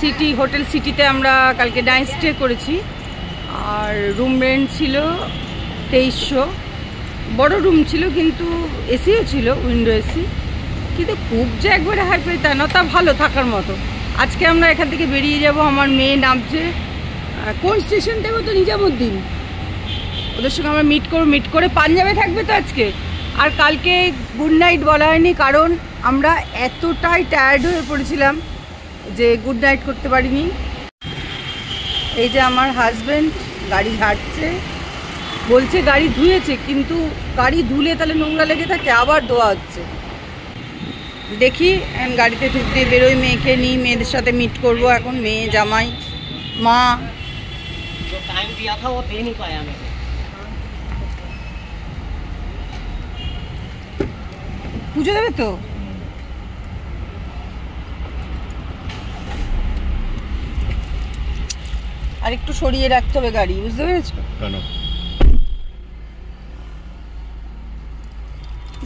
City hotel সিটিতে আমরা কালকে নাইট স্টে করেছি। আর রুম রেন্ট ছিল 2300। বড় রুম ছিল, কিন্তু এসিও ছিল, উইন্ডো এসি। কিন্তু খুব যে একবারে হাই ফাই তা না, তা ভালো থাকার মতো। আজকে আমরা এখান থেকে বেরিয়ে যাব। আমার মেয়ে নামছে কোন স্টেশন থেকে, তো নিজামুদ্দিন। ওদের সঙ্গে আমরা মিট করে পাঞ্জাবে থাকবে তো আজকে। আর কালকে গুড নাইট বলা হয়নি, কারণ আমরা এতটাই টায়ার্ড হয়ে পড়েছিলাম যে গুড নাইট করতে পারিনি। এই যে আমার হাজব্যান্ড গাড়ি ঝাড়ছে, বলছে গাড়ি ধুয়েছে, কিন্তু গাড়ি ধুলে তাহলে নোংরা লেগে থাকে, আবার ধোয়া হচ্ছে। দেখি গাড়িতে ঢুক দিয়ে বেরোই, মেয়েকে নিই, মেয়েদের সাথে মিট করবো। এখন মেয়ে, জামাই, মা। পুজো দেবে তো? আর একটু সরিয়ে রাখতে হবে গাড়ি, বুঝতে পেরেছো?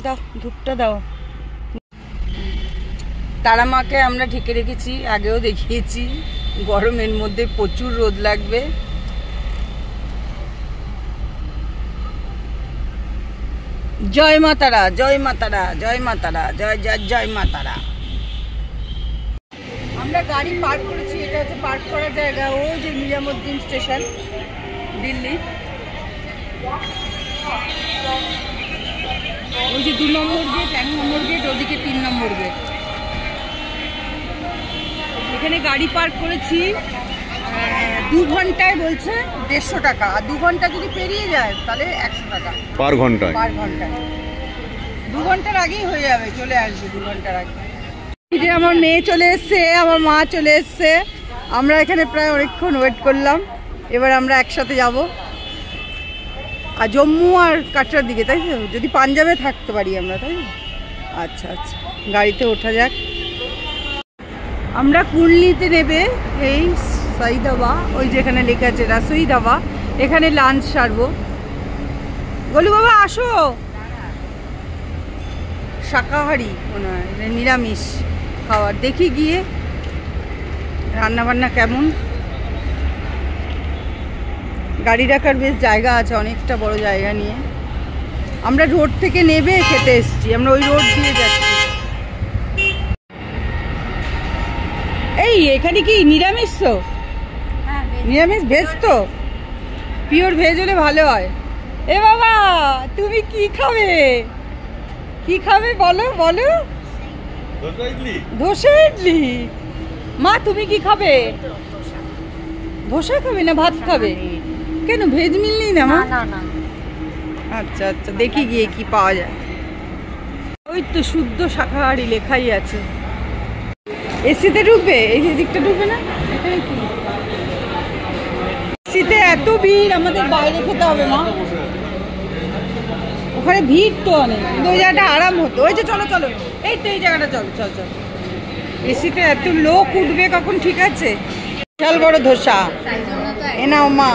দাও ধূপটা দাও। তারা মাকে আমরা ঢেকে রেখেছি, আগেও দেখিয়েছি। গরমের মধ্যে প্রচুর রোদ লাগবে। জয় মা তারা, জয় মা তারা, জয় মা তারা, জয় জয় জয় মা তারা। আমরা গাড়ি পার্ক করেছি, এটা হচ্ছে পার্ক করার জায়গা। ওই যে নিজামুদ্দিন স্টেশন, দিল্লি। ওই যে 2 নম্বর গেট, 1 নম্বর গেট, ওদিকে 3 নম্বর গেট। এখানে গাড়ি পার্ক করেছি। 2 ঘন্টায় বলছে 150 টাকা, আর 2 ঘন্টা যদি পেরিয়ে যায় তাহলে 100 টাকা পার ঘন্টায়। 2 ঘন্টার আগেই হয়ে যাবে, চলে আসবে 2 ঘন্টার আগে। এই যে আমার মেয়ে চলে এসছে, আমার মা চলে এসছে। আমরা এখানে প্রায় অনেকক্ষণ ওয়েট করলাম। এবার আমরা একসাথে যাব আর জম্মু আর কাটরার দিকে, তাই তো? যদি পাঞ্জাবে থাকতে পারি আমরা, তাই? আচ্ছা আচ্ছা, গাড়িতে ওঠা যাক। আমরা কুর্নিতে নেবে এই সাইদাবা, ওই যেখানে লেখা আছে রাসুই ধাবা, এখানে লাঞ্চ সারবো। গলু বাবা আসো। শাকাহারি মনে হয়, নিরামিষ খাবার। দেখি গিয়ে রান্নাবান্না কেমন। গাড়ি রাখার বেশ জায়গা আছে, অনেকটা বড় জায়গা নিয়ে। আমরা রোড থেকে নেবে খেতে এসেছি, আমরা ওই রোড দিয়ে যাচ্ছি। এই এখানে কি নিরামিষ তো? নিরামিষ, ভেজ তো? পিওর ভেজ হলে ভালো হয়। এ বাবা তুমি কি খাবে? কি খাবে বলো বলো। ধোসা ইডলি। মা তুমি কি খাবে? ধোসা খাবে না ভাত খাবে? কেন ভেজ মিল নেই না মা? আচ্ছা আচ্ছা, দেখি গিয়ে কি পাওয়া যায়। ওই তো শুদ্ধ শাকাহারি লেখাই আছে। এসিতে ঢুকবে? এই দিকটা ঢুকবে না? এখানে কি এসিতে এত ভিড়, আমাদের বাইরে খেতে হবে মা। ওখানে ভিড় তো অনেক, কিন্তু ওই জায়গাটা আরাম হতো। ওই যে চলো চলো, এই তো এই জায়গাটা, চলো চল চল। এসিতে এত লোক উঠবে কখন? ঠিক আছে, বিশাল বড় ধোসা। এ নাও মা।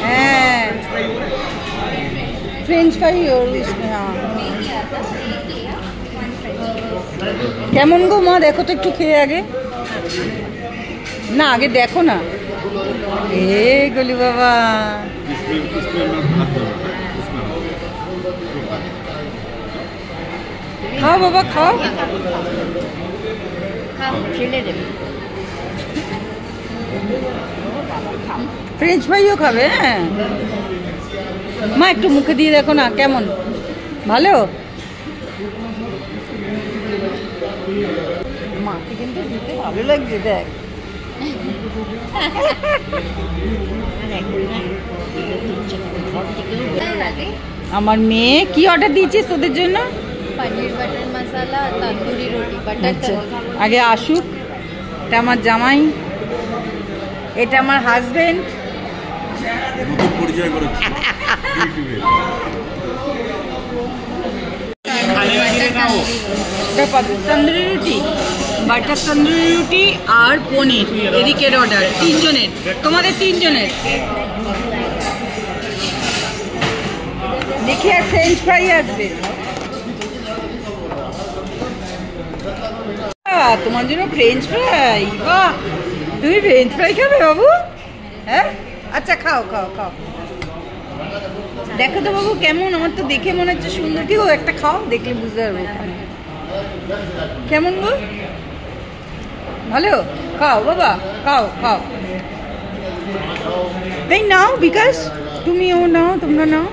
হ্যাঁ, ফ্রেঞ্চ ফ্রাই। কেমন গো মা, দেখো তো একটু খেয়ে আগে। না আগে দেখো না। এ গলি বাবা, খাও বাবা খাও। ফ্রেঞ্চ ফ্রাইও খাবে? হ্যাঁ মা, একটু মুখে দিয়ে দেখো না কেমন, ভালো? মাকে কিন্তু দিতে ভালো লাগছে, দেখ। আমার মেয়ে কি অর্ডার দিয়েছিস তোদের জন্য? पनीर बटर मसाला, तंदूरी रोटी, बटर तंदूरी। আগে আসুক। এটা আমার জামাই, এটা আমার হাজবেন্ড। তন্দুরি রুটি, বাটার তন্দুরি রুটি আর পনির, এদিকের অর্ডার 3 জনের, তোমাদের 3 জনের। দেখি আর ফ্রেঞ্চ ফ্রাই আসবে তোমার জন্য, ফ্রেঞ্চ ফ্রাই। বাহ, তুমি ফ্রেঞ্চ ফ্রাই খাবে বাবু? হ্যাঁ আচ্ছা খাও খাও খাও। দেখো তো বাবু কেমন, আমার তো দেখে মনে হচ্ছে সুন্দর। কি গো একটা খাও, দেখলে বুঝতে পারবে কেমন গো। ভালো, খাও বাবা খাও খাও। এই নাও বিকাশ, তুমিও নাও, তোমরা নাও।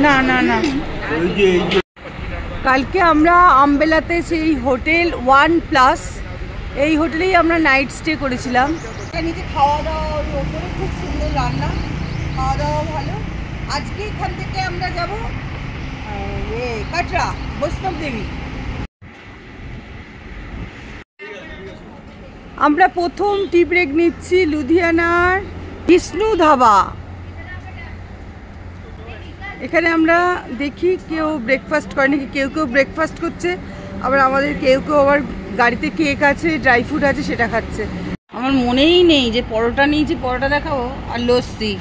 না না না, কালকে আমরা আমবেলাতে সেই হোটেল 1+ এই হোটেলেই আমরা নাইট স্টে করেছিলাম। নিচে খাওয়া দাওয়া ওর ওপরে খুব সুন্দর রান্না, খাওয়া দাওয়া ভালো। আজকে এখান থেকে আমরা যাব কাটরা বৈষ্ণব দেবী। আমরা প্রথম টি ব্রেক নিচ্ছি লুধিয়ানার বিষ্ণু ধাবা। এখানে আমরা দেখি কেউ ব্রেকফাস্ট করে নাকি, কেউ কেউ ব্রেকফাস্ট করছে, আবার আমাদের কেউ কেউ আবার গাড়িতে কেক আছে, ড্রাই ফ্রুট আছে, সেটা খাচ্ছে। আমার মনেই নেই যে পরোটা নিয়েছি, পরোটা দেখাবো আর লস্যি,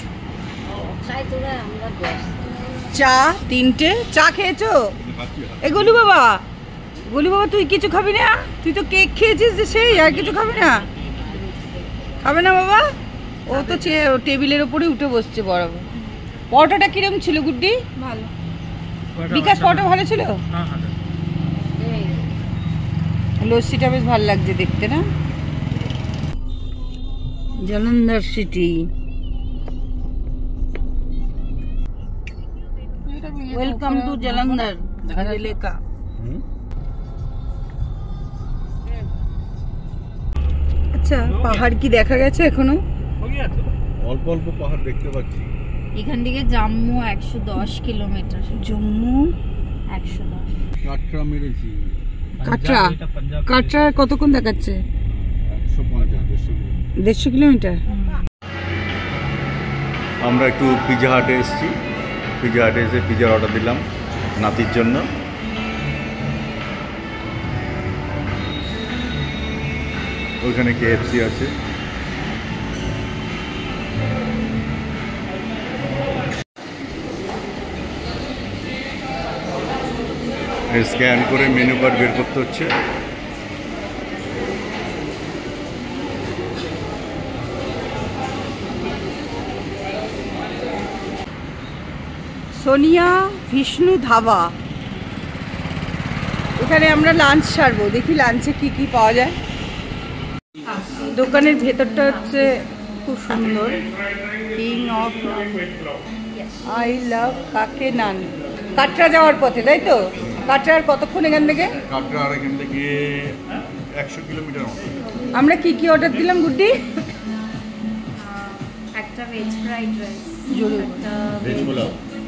চা 3টে। চা খেয়েছো? এ গোলু বাবা, গোলু বাবা তুই কিছু খাবি না? তুই তো কেক খেয়েছিস যে সেই, আর কিছু খাবি না? খাবে না বাবা? ও তো টেবিলের ওপরে উঠে বসছে বরাবর। পরোটাটা কিরম ছিল গুড্ডি? ভালো। বিকাশ পরোটা ভালো ছিল? লস্যিটা বেশ ভালো লাগছে দেখতে না? Jalandhar city, welcome to Jalandhar এলাকা। আচ্ছা পাহাড় কি দেখা গেছে এখনো? অল্প অল্প পাহাড় দেখতে পাচ্ছি। এখান থেকে জম্মু 110 কিলোমিটার। জম্মু 110। কাটরা মেরেছি। কাটরা, কাটরা কতক্ষণ দেখাচ্ছে? 150 কিলোমিটার। আমরা একটু পিজা হাটে এসেছি। পিজা হাটে এসে পিজার অর্ডার দিলাম নাতির জন্য। ওইখানে KFC আছে। স্ক্যান করে মেনু কার্ড বের করতে হচ্ছে। সোনিয়া বিষ্ণু ধাবা, এখানে আমরা লাঞ্চ সারবো। দেখি লাঞ্চে কি কি পাওয়া যায়। দোকানের ভেতরটা হচ্ছে খুব সুন্দর। কিং অফ আই লাভ কাকে নান। কাটরা যাওয়ার পথে, তাই তো? কাটরার কতক্ষণ এখান থেকে? কাটরা আর এখান থেকে 100 কিলোমিটার মতো। আমরা কি কি অর্ডার দিলাম গুড্ডি? একটা ভেজ ফ্রাইড রাইস, একটা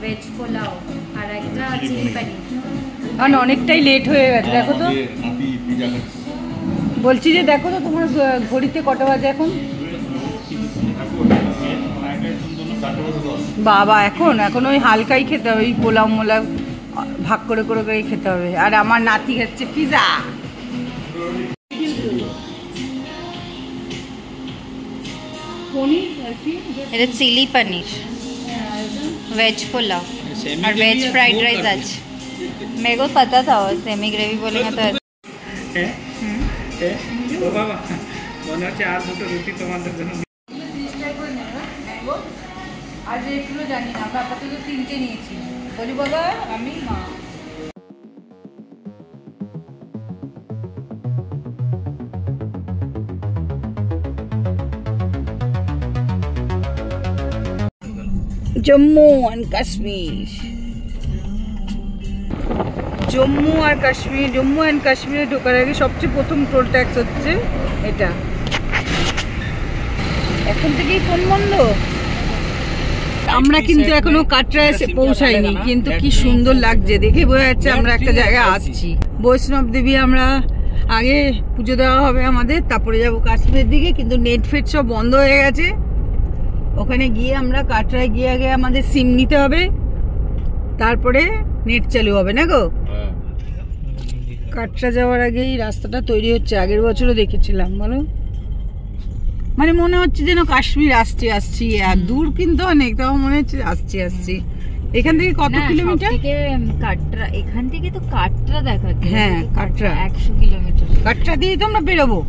ভেজ পোলাও, আর একটা চিলি পনির। কারণ অনেকটাই লেট হয়ে গেছে। দেখো তো, নাতি পিজা খাচ্ছে। বলছি যে দেখো তো তোমার ঘড়িতে কটা বাজে এখন? বাবা এখন ওই হালকাই খেতে হবে, ওই পোলাও মোলাও ভাগ করে করে করে খেতে হবে। আর আমার নাতি খাচ্ছে পিজা। এটা চিলি পনির, वेज पुलाव और वेज फ्राइड राइस आज मेरे को पता था। और सेमी ग्रेवी बोलेंगे तो বাবা মনে হচ্ছে আর দুটো রুটি তোমাদের জন্য। আর এগুলো জানি না, আমরা আপাতত 3টে নিয়েছি। বলি বাবা, আমি মা। জম্মু অ্যান্ড কাশ্মীর, জম্মু অ্যান্ড কাশ্মীরে ঢোকার আগে সবচেয়ে প্রথম টোল ট্যাক্স হচ্ছে এটা। এখন থেকেই ফোন বন্ধ। আমরা কিন্তু এখনো কাটরা এসে পৌঁছাইনি, কিন্তু কি সুন্দর লাগছে দেখে বোঝা যাচ্ছে আমরা একটা জায়গায় আসছি। বৈষ্ণব দেবী আমরা আগে পুজো দেওয়া হবে আমাদের, তারপরে যাব কাশ্মীরের দিকে। কিন্তু নেট ফেট সব বন্ধ হয়ে গেছে। ওখানে গিয়ে আমরা কাটরায় গিয়ে আগে আমাদের সিম নিতে হবে, তারপরে নেট চালু হবে না গো। কাটরা যাওয়ার আগেই রাস্তাটা তৈরি হচ্ছে। আগের বছরও দেখেছিলাম, বলো মানে মনে হচ্ছে যেন কাশ্মীর আসছি। আর দূর কিন্তু অনেক, তাও মনে হচ্ছে আসছি। এখান থেকে কত কিলোমিটার? কাটরা, এখান থেকে তো কাটরা দেখাচ্ছে। হ্যাঁ কাটরা 100 কিলোমিটার। কাটরা দিয়ে তো আমরা বেরোবো।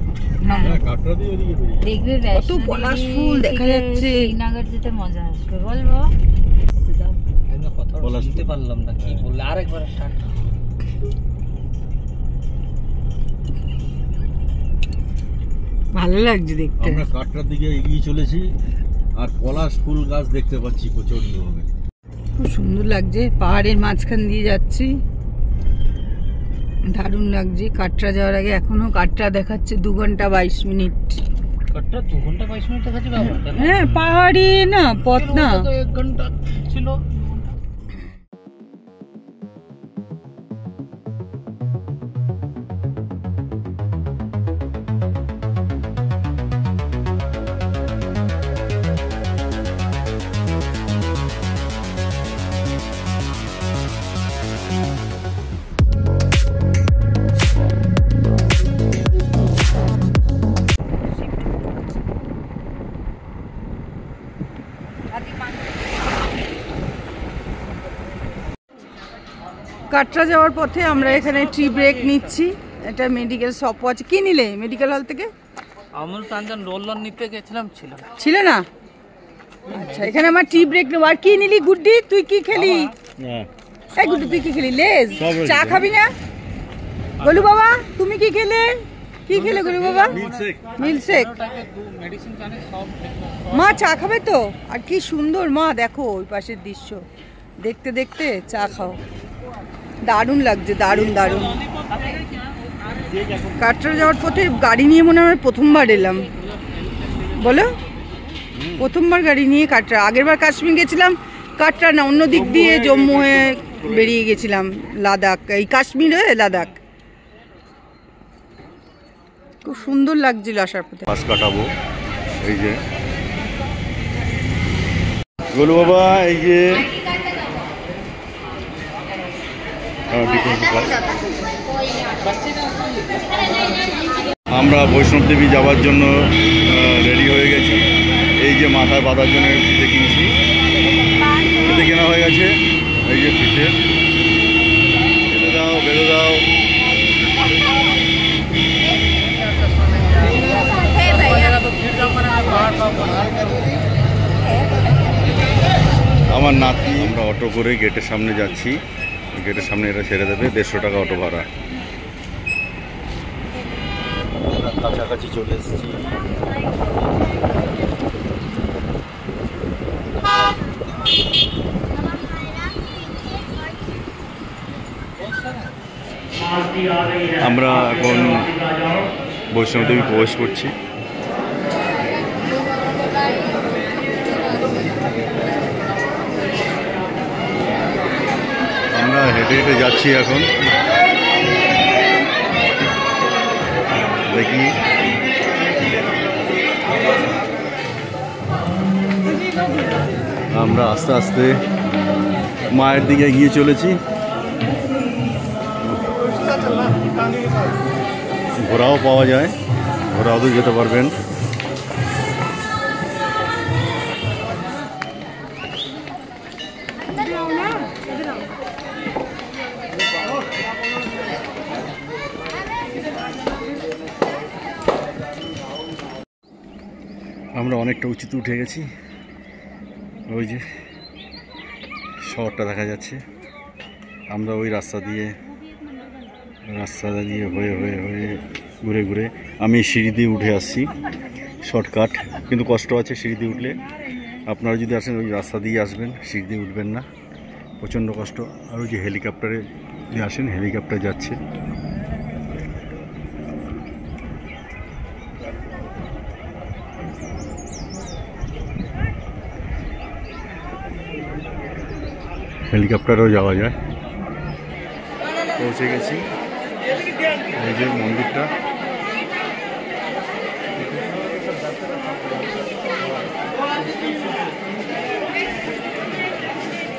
দেখবে কত পলাশ ফুল দেখা যাচ্ছে। শ্রীনগর যেতে মজা আসবে, বলবো কথা শুনতে পারলাম না কি বললে, আরেকবার স্টার্ট। ভালো লাগছে দেখতে। আমরা কাটরার দিকে এগিয়ে চলেছি আর পলাশ ফুল গাছ দেখতে পাচ্ছি প্রচন্ড ভাবে। খুব সুন্দর লাগছে, পাহাড়ের মাঝখান দিয়ে যাচ্ছি, দারুণ লাগছে। কাটরা যাওয়ার আগে এখনো কাটরা দেখাচ্ছে 2 ঘন্টা 22 মিনিট। কাটরা 2 ঘন্টা 22 মিনিট দেখাচ্ছে বাবা? হ্যাঁ পাহাড়ি না, পথ না। 1 ঘন্টা ছিল। কাটরা যাওয়ার পথে আমরা এখানে টি ব্রেক নিচ্ছি। এটা মেডিকেল শপও আছে। কি নিলে মেডিকেল হল থেকে? আমুল তানজান রোলন নিতে গেছিলাম, ছিল না? আচ্ছা এখানে আমার টি ব্রেক নেব। আর কি নিলি গুড্ডি? তুই কি খেলি? এই গুড্ডি তুই কি খেলি? লেজ। চা খাবি না? গোলু বাবা তুমি কি খেলে? কি খেলে গোলু বাবা? মিল্কশেক। মা চা খাবে তো? আর কি সুন্দর মা, দেখো ওই পাশের দৃশ্য দেখতে দেখতে চা খাও। দারুণ লাগছে, দারুণ দারুণ। কাটরা যাওয়ার পথে গাড়ি নিয়ে মনে হয় প্রথমবার এলাম, বলো? প্রথমবার গাড়ি নিয়ে কাটরা। আগেরবার কাশ্মীর গেছিলাম, কাটরা না অন্য দিক দিয়ে জম্মু হয়ে বেরিয়ে গেছিলাম লাদাখ, এই কাশ্মীর হয়ে লাদাখ। খুব সুন্দর লাগছিল আসার পথে। পাশ কাটাবো এই যে গোলু বাবা, এই যে আমরা বৈষ্ণব দেবী যাওয়ার জন্য রেডি হয়ে গেছি। এই যে মাথায় বাঁধার জন্য ফিতে কিনছি, ফিতে কেনা হয়ে গেছে। এই যে ফিতে, বেঁধে দাও বেঁধে দাও। আমার নাতি। আমরা অটো করে গেটের সামনে যাচ্ছি, গেটের সামনে এরা ছেড়ে দেবে 150 টাকা অটো ভাড়া। কাছাকাছি চলে এসেছি। আমরা এখন বৈষ্ণব দেবী প্রবেশ করছি। আমরা হেঁটে হেঁটে যাচ্ছি এখন, দেখি আমরা আস্তে আস্তে মায়ের দিকে এগিয়ে চলেছি। ঘোড়াও পাওয়া যায়, ঘোড়াও যেতে পারবেন। আমরা অনেকটা উঁচুতে উঠে গেছি, ওই যে শহরটা দেখা যাচ্ছে। আমরা ওই রাস্তা দিয়ে হয়ে হয়ে হয়ে ঘুরে ঘুরে আমি সিঁড়ি দিয়ে উঠে আসছি। শর্টকাট, কিন্তু কষ্ট আছে সিঁড়ি দিয়ে উঠলে। আপনারা যদি আসেন ওই রাস্তা দিয়ে আসবেন, সিঁড়ি দিয়ে উঠবেন না, প্রচণ্ড কষ্ট। আর ওই যে হেলিকপ্টারে যদি আসেন, হেলিকপ্টার যাচ্ছে। হেলিকপ্টারেও যাওয়া যায়। পৌঁছে গেছি, এই যে মন্দিরটা।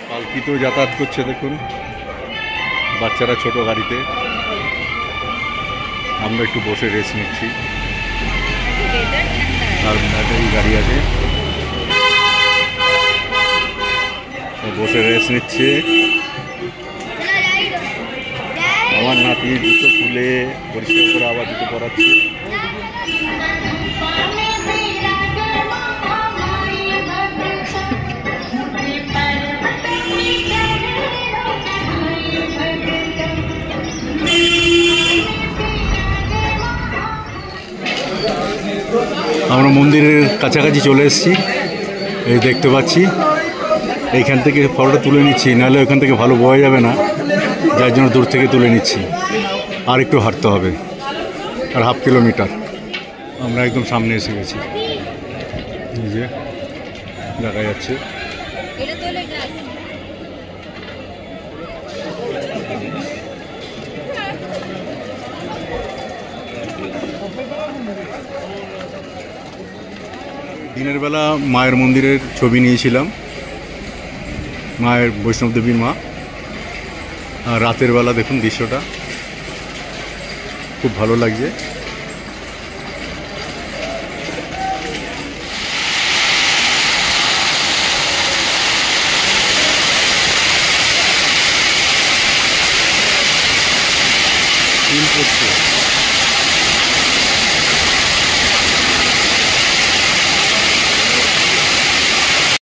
পালকিতেও যাতায়াত করছে, দেখুন বাচ্চারা ছোট গাড়িতে। আমরা একটু বসে রেস্ট নিচ্ছি। আর ব্যাটারি গাড়ি আছে, বসে রেস্ট নিচ্ছে। আমার নাতি জুতো খুলে পরিষ্কার করে আবার জুতো পরাচ্ছে। আমরা মন্দিরের কাছাকাছি চলে এসেছি, এই দেখতে পাচ্ছি। এইখান থেকে ফটোটা তুলে নিচ্ছি, নাহলে ওখান থেকে ভালো বোঝা যাবে না, যার জন্য দূর থেকে তুলে নিচ্ছি। আর একটু হাঁটতে হবে, আর হাফ কিলোমিটার। আমরা একদম সামনে এসে গেছি, এই যে দেখা যাচ্ছে। দিনের বেলা মায়ের মন্দিরের ছবি নিয়েছিলাম, মায়ের বৈষ্ণব দেবীর মা। আর রাতের বেলা দেখুন দৃশ্যটা খুব ভালো লাগছে। দিন পড়ছে।